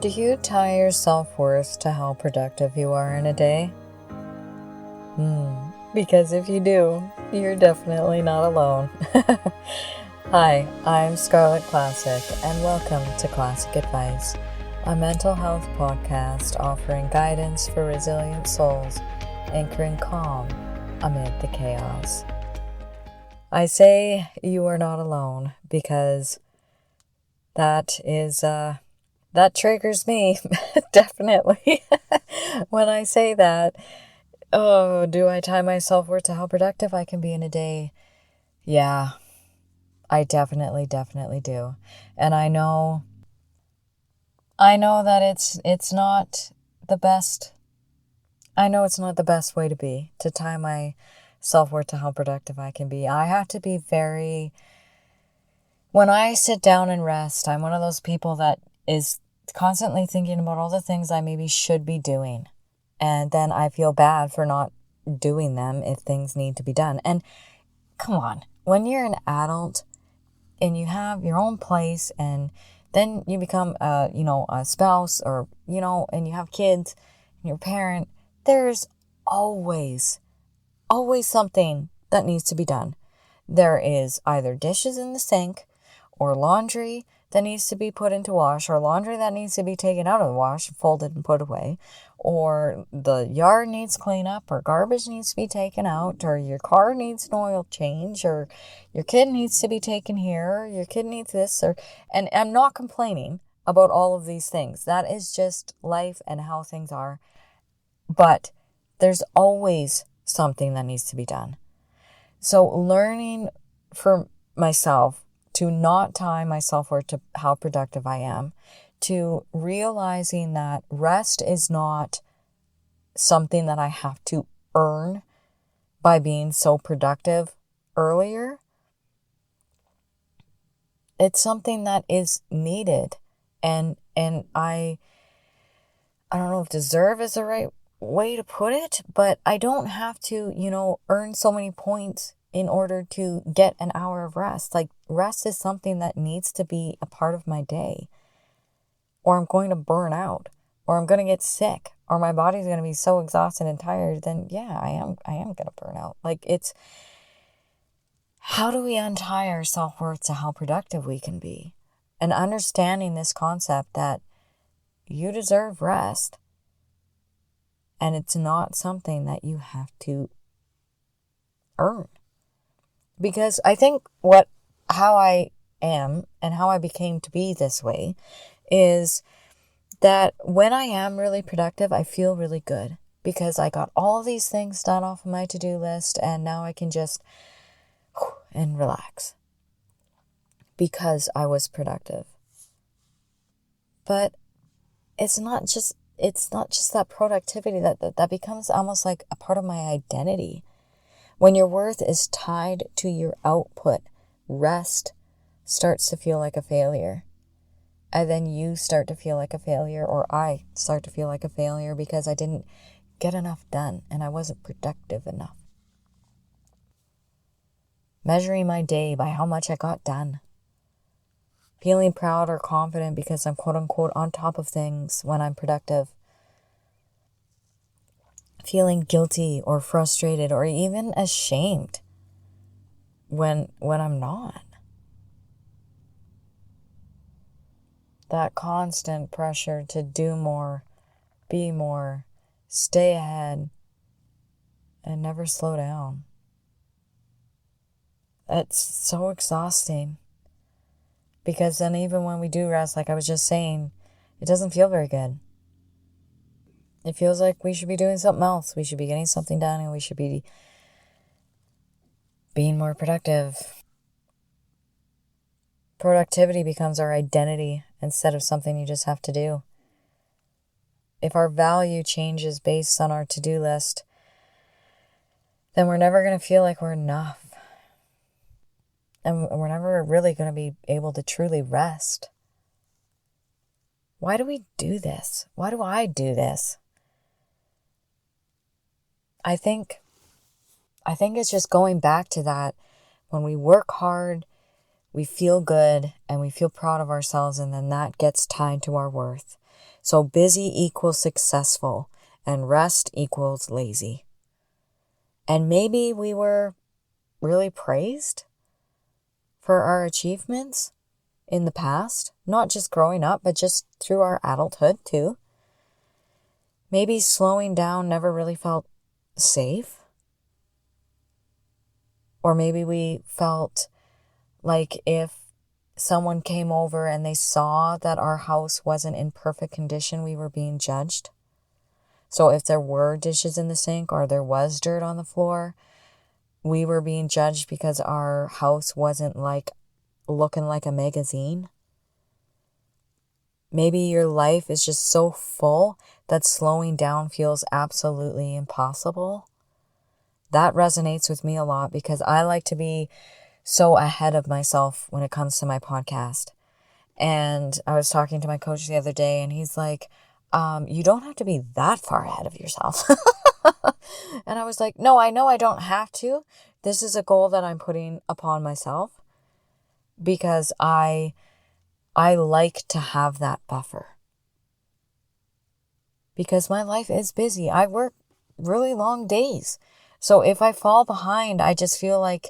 Do you tie your self-worth to how productive you are in a day? Because if you do, you're definitely not alone. Hi, I'm Scarlett Classic, and welcome to Classic Advice, a mental health podcast offering guidance for resilient souls, anchoring calm amid the chaos. I say you are not alone because that triggers me, definitely. When I say that, do I tie my self-worth to how productive I can be in a day? Yeah, I definitely do. And I know that it's not the best. I know it's not the best way to be, to tie my self-worth to how productive I can be. I have to be when I sit down and rest, I'm one of those people that is constantly thinking about all the things I maybe should be doing. And then I feel bad for not doing them if things need to be done. And come on, when you're an adult and you have your own place and then you become a spouse or, and you have kids and you're a parent, there's always something that needs to be done. There is either dishes in the sink or laundry that needs to be put into wash, or laundry that needs to be taken out of the wash, folded and put away, or the yard needs cleanup, or garbage needs to be taken out, or your car needs an oil change, or your kid needs to be taken here, or your kid needs this, and I'm not complaining about all of these things. That is just life and how things are. But there's always something that needs to be done. So learning for myself to not tie my self-worth to how productive I am, to realizing that rest is not something that I have to earn by being so productive earlier. It's something that is needed. And I don't know if deserve is the right way to put it, but I don't have to, earn so many points in order to get an hour of rest. Like, rest is something that needs to be a part of my day, or I'm going to burn out, or I'm going to get sick, or my body's going to be so exhausted and tired, then yeah, I am going to burn out. Like, it's, how do we untie our self-worth to how productive we can be? And understanding this concept that you deserve rest, and it's not something that you have to earn. Because I think how I am and how I became to be this way is that when I am really productive, I feel really good because I got all these things done off of my to-do list, and now I can just and relax because I was productive. But it's not just that productivity that becomes almost like a part of my identity. When your worth is tied to your output, rest starts to feel like a failure. And then you start to feel like a failure, or I start to feel like a failure because I didn't get enough done and I wasn't productive enough. Measuring my day by how much I got done. Feeling proud or confident because I'm quote unquote on top of things when I'm productive. Feeling guilty or frustrated or even ashamed when I'm not. That constant pressure to do more, be more, stay ahead, and never slow down. It's so exhausting. Because then even when we do rest, like I was just saying, it doesn't feel very good. It feels like we should be doing something else. We should be getting something done, and we should be being more productive. Productivity becomes our identity instead of something you just have to do. If our value changes based on our to-do list, then we're never going to feel like we're enough. And we're never really going to be able to truly rest. Why do we do this? Why do I do this? I think it's just going back to that. When we work hard, we feel good and we feel proud of ourselves, and then that gets tied to our worth. So busy equals successful and rest equals lazy. And maybe we were really praised for our achievements in the past, not just growing up, but just through our adulthood too. Maybe slowing down never really felt safe. Or maybe we felt like if someone came over and they saw that our house wasn't in perfect condition, we were being judged. So if there were dishes in the sink or there was dirt on the floor, we were being judged because our house wasn't like looking like a magazine. Maybe your life is just so full that slowing down feels absolutely impossible. That resonates with me a lot because I like to be so ahead of myself when it comes to my podcast. And I was talking to my coach the other day and he's like, you don't have to be that far ahead of yourself. And I was like, no, I know I don't have to. This is a goal that I'm putting upon myself because I like to have that buffer. Because my life is busy. I work really long days. So if I fall behind, I just feel like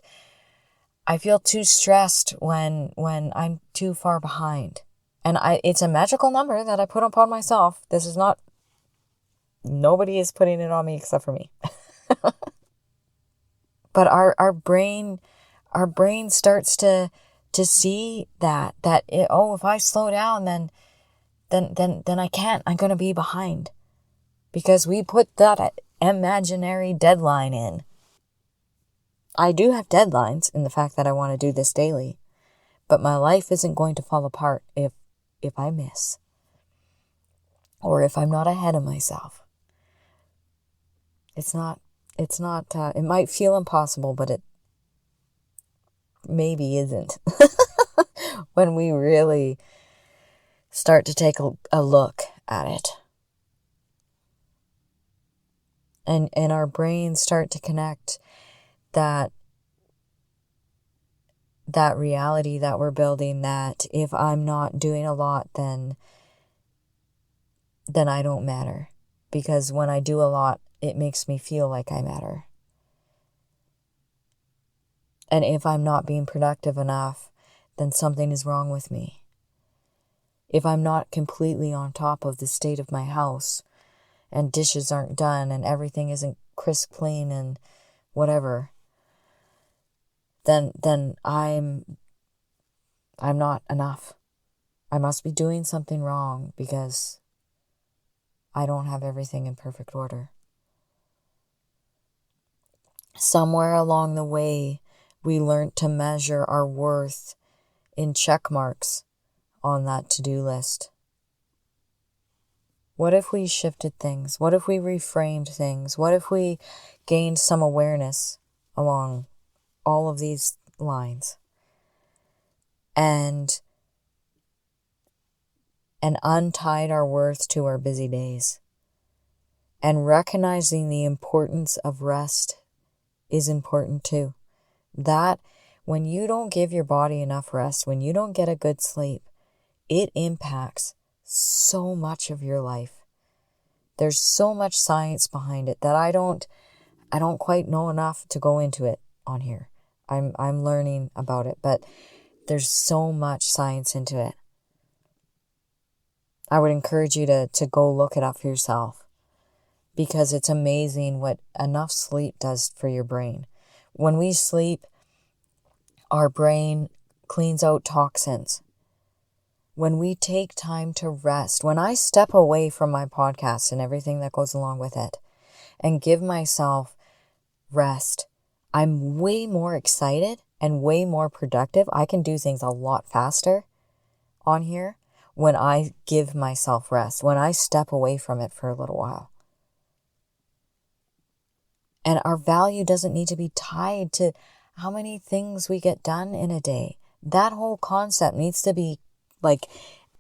I feel too stressed when I'm too far behind. And it's a magical number that I put upon myself. This is not, nobody is putting it on me except for me. But our brain starts to see that if I slow down, then I can't, I'm going to be behind. Because we put that imaginary deadline in. I do have deadlines in the fact that I want to do this daily, but my life isn't going to fall apart if I miss or if I'm not ahead of myself. It might feel impossible, but it maybe isn't when we really start to take a look at it. And our brains start to connect that reality that we're building, that if I'm not doing a lot, then I don't matter. Because when I do a lot, it makes me feel like I matter. And if I'm not being productive enough, then something is wrong with me. If I'm not completely on top of the state of my house, and dishes aren't done, and everything isn't crisp clean and whatever, then I'm not enough. I must be doing something wrong because I don't have everything in perfect order. Somewhere along the way, we learned to measure our worth in check marks on that to-do list. What if we shifted things? What if we reframed things? What if we gained some awareness along all of these lines and untied our worth to our busy days? And recognizing the importance of rest is important too. That when you don't give your body enough rest, when you don't get a good sleep, it impacts so much of your life. There's so much science behind it that I don't quite know enough to go into it on here. I'm learning about it, but there's so much science into it. I would encourage you to go look it up for yourself, because it's amazing what enough sleep does for your brain. When we sleep, our brain cleans out toxins. When we take time to rest, when I step away from my podcast and everything that goes along with it and give myself rest, I'm way more excited and way more productive. I can do things a lot faster on here when I give myself rest, when I step away from it for a little while. And our value doesn't need to be tied to how many things we get done in a day. That whole concept needs to be like,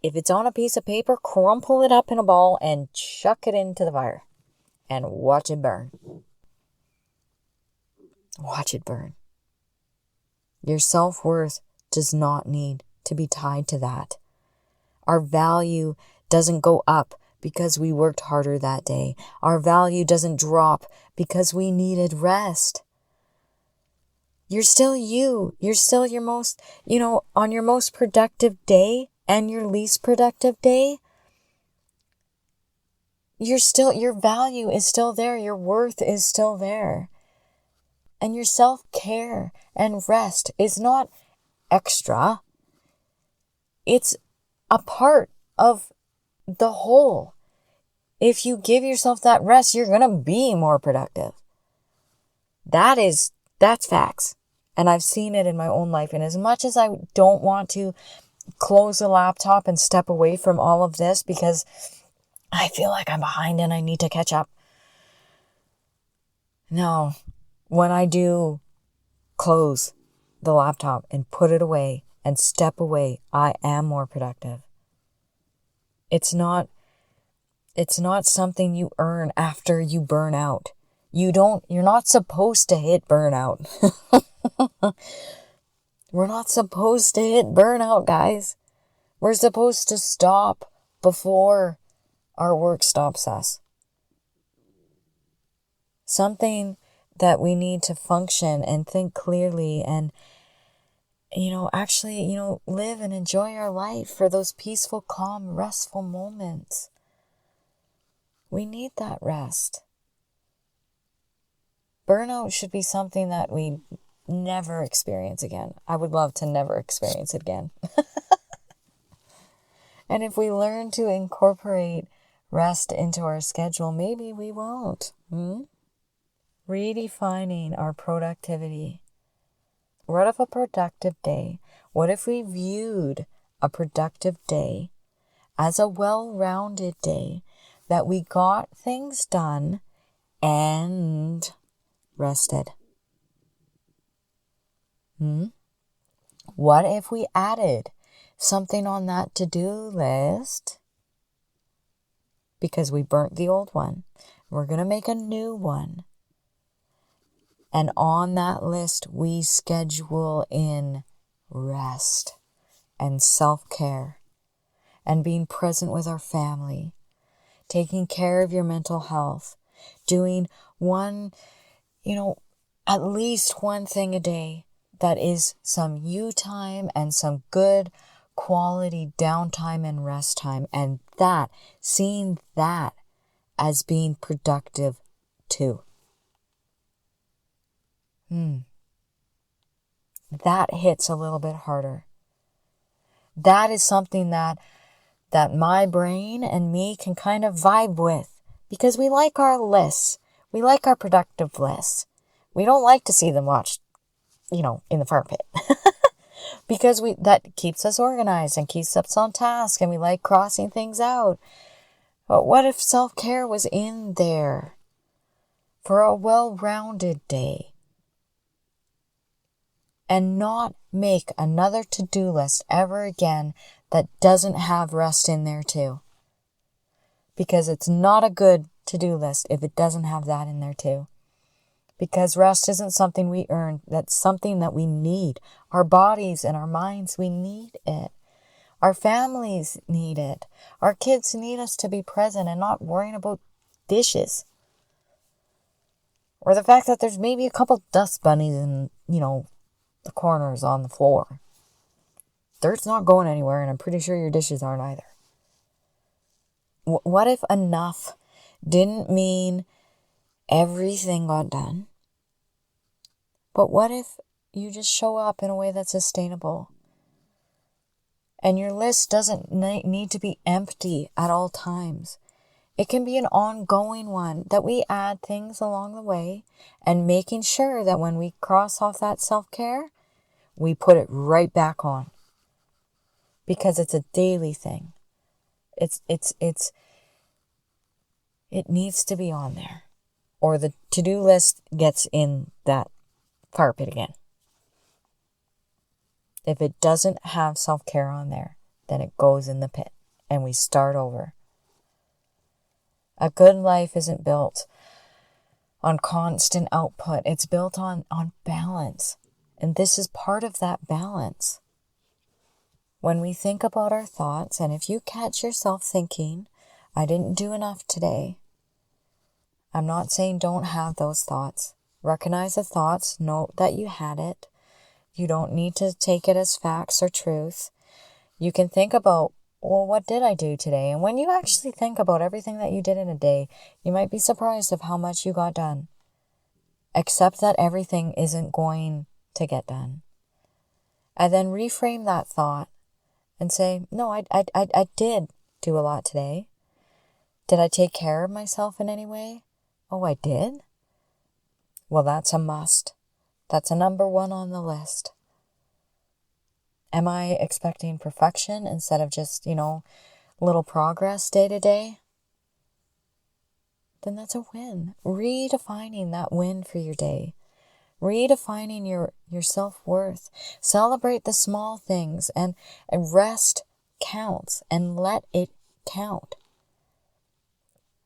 if it's on a piece of paper, crumple it up in a ball and chuck it into the fire and watch it burn. Watch it burn. Your self-worth does not need to be tied to that. Our value doesn't go up because we worked harder that day. Our value doesn't drop because we needed rest. You're still you. You're still your most, on your most productive day and your least productive day, your value is still there. Your worth is still there. And your self-care and rest is not extra. It's a part of the whole. If you give yourself that rest, you're going to be more productive. That's facts. And I've seen it in my own life. And as much as I don't want to close the laptop and step away from all of this because I feel like I'm behind and I need to catch up. No, when I do close the laptop and put it away and step away, I am more productive. It's not something you earn after you burn out. You're not supposed to hit burnout. We're not supposed to hit burnout, guys. We're supposed to stop before our work stops us. Something that we need to function and think clearly and, actually, live and enjoy our life for those peaceful, calm, restful moments. We need that rest. Burnout should be something that we never experience again. I would love to never experience it again. And if we learn to incorporate rest into our schedule, maybe we won't. Redefining our productivity. What if a productive day? What if we viewed a productive day as a well-rounded day that we got things done and rested? What if we added something on that to-do list because we burnt the old one? We're going to make a new one. And on that list, we schedule in rest and self-care and being present with our family, taking care of your mental health, doing at least one thing a day that is some you time and some good quality downtime and rest time. And seeing that as being productive too. That hits a little bit harder. That is something that my brain and me can kind of vibe with because we like our lists. We like our productive lists. We don't like to see them watched, in the fire pit because that keeps us organized and keeps us on task and we like crossing things out. But what if self-care was in there for a well-rounded day? And not make another to-do list ever again that doesn't have rest in there too. Because it's not a good to-do list if it doesn't have that in there too. Because rest isn't something we earn. That's something that we need. Our bodies and our minds, we need it. Our families need it. Our kids need us to be present and not worrying about dishes. Or the fact that there's maybe a couple dust bunnies in, the corners on the floor. Dirt's not going anywhere, and I'm pretty sure your dishes aren't either. What if enough didn't mean everything got done? But what if you just show up in a way that's sustainable? And your list doesn't need to be empty at all times. It can be an ongoing one that we add things along the way and making sure that when we cross off that self-care, we put it right back on. Because it's a daily thing. It needs to be on there. Or the to-do list gets in that fire pit again. If it doesn't have self-care on there, then it goes in the pit and we start over. A good life isn't built on constant output. It's built on balance. And this is part of that balance. When we think about our thoughts, and if you catch yourself thinking, I didn't do enough today, I'm not saying don't have those thoughts. Recognize the thoughts, note that you had it. You don't need to take it as facts or truth. You can think about, well, what did I do today? And when you actually think about everything that you did in a day, you might be surprised of how much you got done. Accept that everything isn't going to get done. And then reframe that thought and say, no, I did do a lot today. Did I take care of myself in any way? Oh, I did? Well, that's a must. That's a number 1 on the list. Am I expecting perfection instead of just, little progress day to day? Then that's a win. Redefining that win for your day. Redefining your self-worth. Celebrate the small things and rest counts and let it count.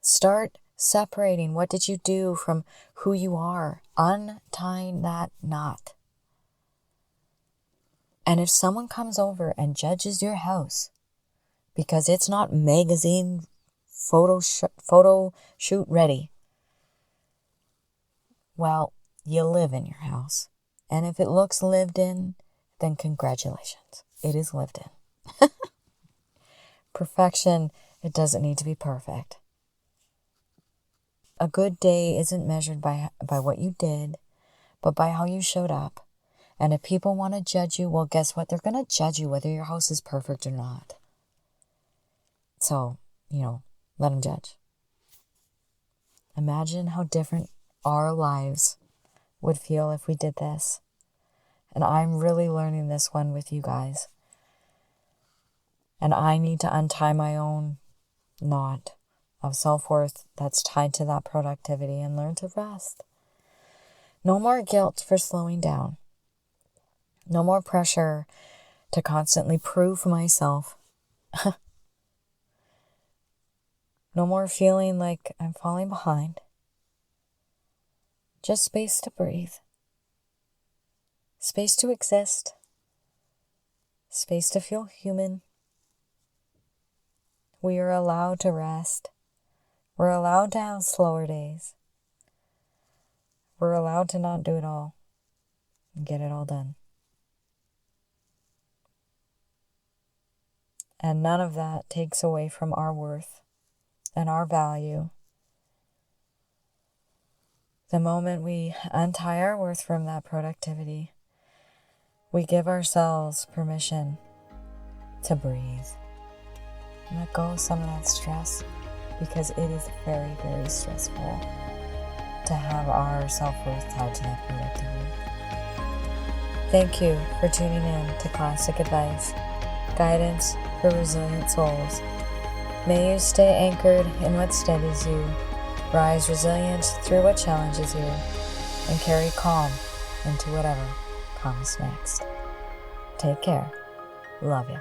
Start separating what did you do from who you are. Untying that knot. And if someone comes over and judges your house because it's not magazine photo shoot ready, well, you live in your house. And if it looks lived in, then congratulations. It is lived in. Perfection, it doesn't need to be perfect. A good day isn't measured by what you did, but by how you showed up. And if people want to judge you, well, guess what? They're going to judge you whether your house is perfect or not. So, let them judge. Imagine how different our lives would feel if we did this. And I'm really learning this one with you guys. And I need to untie my own knot of self-worth that's tied to that productivity and learn to rest. No more guilt for slowing down. No more pressure to constantly prove myself. No more feeling like I'm falling behind. Just space to breathe. Space to exist. Space to feel human. We are allowed to rest. We're allowed to have slower days. We're allowed to not do it all and get it all done. And none of that takes away from our worth and our value. The moment we untie our worth from that productivity, we give ourselves permission to breathe. Let go of some of that stress, because it is very, very stressful to have our self-worth tied to that productivity. Thank you for tuning in to Classic Advice, guidance for resilient souls. May you stay anchored in what steadies you, rise resilient through what challenges you, and carry calm into whatever comes next. Take care. Love you.